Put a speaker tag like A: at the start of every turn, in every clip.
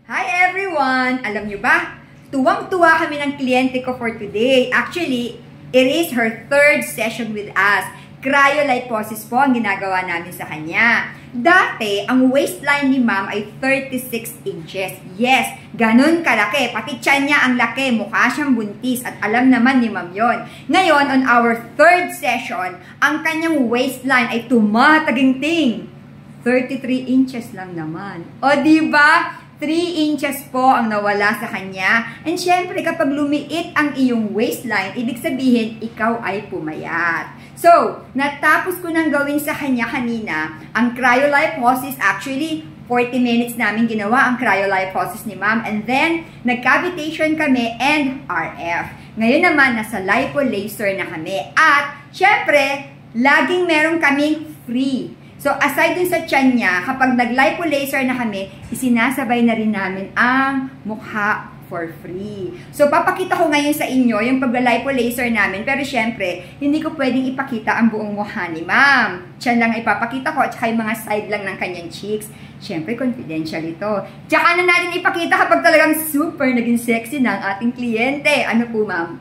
A: Hi everyone! Alam nyo ba? Tuwang-tuwa kami ng kliyente ko for today. Actually, it is her third session with us. Cryoliposis po ang ginagawa namin sa kanya. Dati, ang waistline ni ma'am ay 36 inches. Yes, ganun kalaki. Pati tiyan niya ang laki. Mukha siyang buntis at alam naman ni ma'am yon. Ngayon, on our third session, ang kanyang waistline ay tumataginting. 33 inches lang naman. O diba? 3 inches po ang nawala sa kanya. And syempre, kapag lumiit ang iyong waistline, ibig sabihin, ikaw ay pumayat. So, natapos ko nang gawin sa kanya kanina, ang cryoliposis. Actually, 40 minutes namin ginawa ang cryoliposis ni ma'am. And then, nag-cavitation kami and RF. Ngayon naman, nasa lipo laser na kami. At, syempre, laging meron kaming free. So, aside dun sa tiyan niya, kapag nag-lipo laser na kami, isinasabay na rin namin ang mukha for free. So, papakita ko ngayon sa inyo yung pag-lipo laser namin. Pero syempre, hindi ko pwedeng ipakita ang buong mukha ni ma'am. Tiyan lang ipapakita ko at saka yung mga side lang ng kanyang cheeks. Syempre, confidential ito. Tsaka na natin ipakita kapag talagang super naging sexy ng ating kliyente. Ano po, ma'am?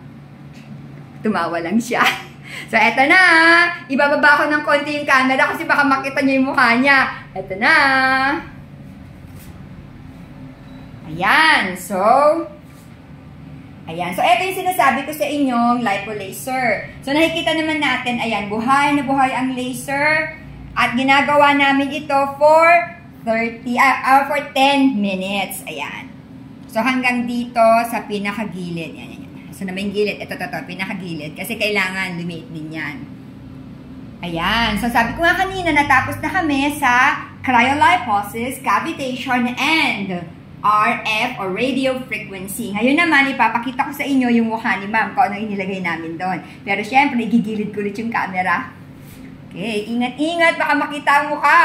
A: Tumawa lang siya. So, eto na. Ibababa ko ng konti yung camera kasi baka makita niyo yung mukha niya. Eto na. Ayan. So, eto yung sinasabi ko sa inyong lipo laser. So, nakikita naman natin, ayan, buhay na buhay ang laser. At ginagawa namin ito for 10 minutes. Ayan. So, hanggang dito sa pinakagilid. Yan. So, na may gilid. Ito, pinakagilid. Kasi kailangan lumiit din yan. Ayan. So, sabi ko nga kanina, natapos na kami sa cryoliposis, cavitation, and RF or radio frequency. Ngayon naman, ipapakita ko sa inyo yung mukha ni ma'am kung ano inilagay namin doon. Pero syempre, gigilid ko ulit yung camera. Okay, ingat-ingat. Baka makita ang mukha.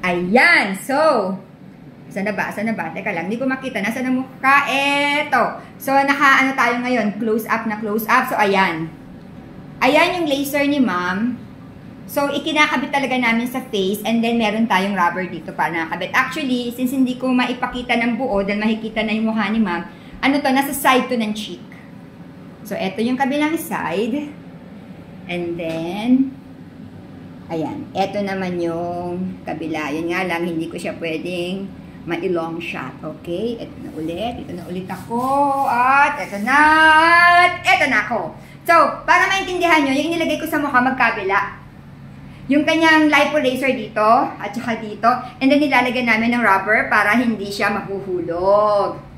A: Ayan. So, Saan na ba? Teka lang, hindi ko makita. Nasaan ang mukha? Eto. So, naka-ano tayo ngayon? Close up na close up. So, ayan. Ayan yung laser ni ma'am. So, ikinakabit talaga namin sa face and then meron tayong rubber dito para nakakabit. Actually, since hindi ko maipakita ng buo dahil makikita na yung mukha ni ma'am, ano to? Nasa side to ng cheek. So, eto yung kabilang side. And then, ayan. Eto naman yung kabila. Yun nga lang, hindi ko siya pwedeng ma-long shot. Okay? Ito na ulit. Ito na ulit ako. At ito na. At ito na ako. So, para maintindihan nyo, yung inilagay ko sa mukha magkabila. Yung kanyang lipo laser dito. At saka dito. And then nilalagyan namin ng rubber para hindi siya mahuhulog.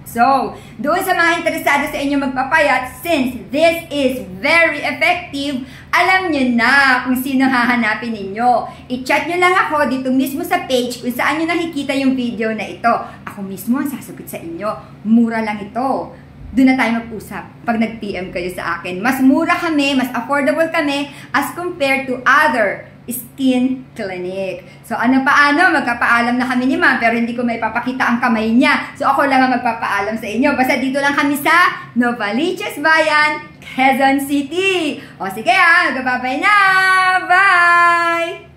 A: So, doon sa mga interesado sa inyo magpapayat, since this is very effective, alam nyo na kung sino hahanapin ninyo. I-chat nyo lang ako dito mismo sa page kung saan nyo nakikita yung video na ito. Ako mismo ang sasagot sa inyo. Mura lang ito. Doon na tayo mag-usap pag nag-PM kayo sa akin. Mas mura kami, mas affordable kami as compared to other skin clinic. So, paano? Magkapaalam na kami ni ma'am, pero hindi ko maipapakita ang kamay niya. So, ako lang ang magpapaalam sa inyo. Basta dito lang kami sa Novaliches Bayan, Quezon City. O, sige magbabay na! Bye!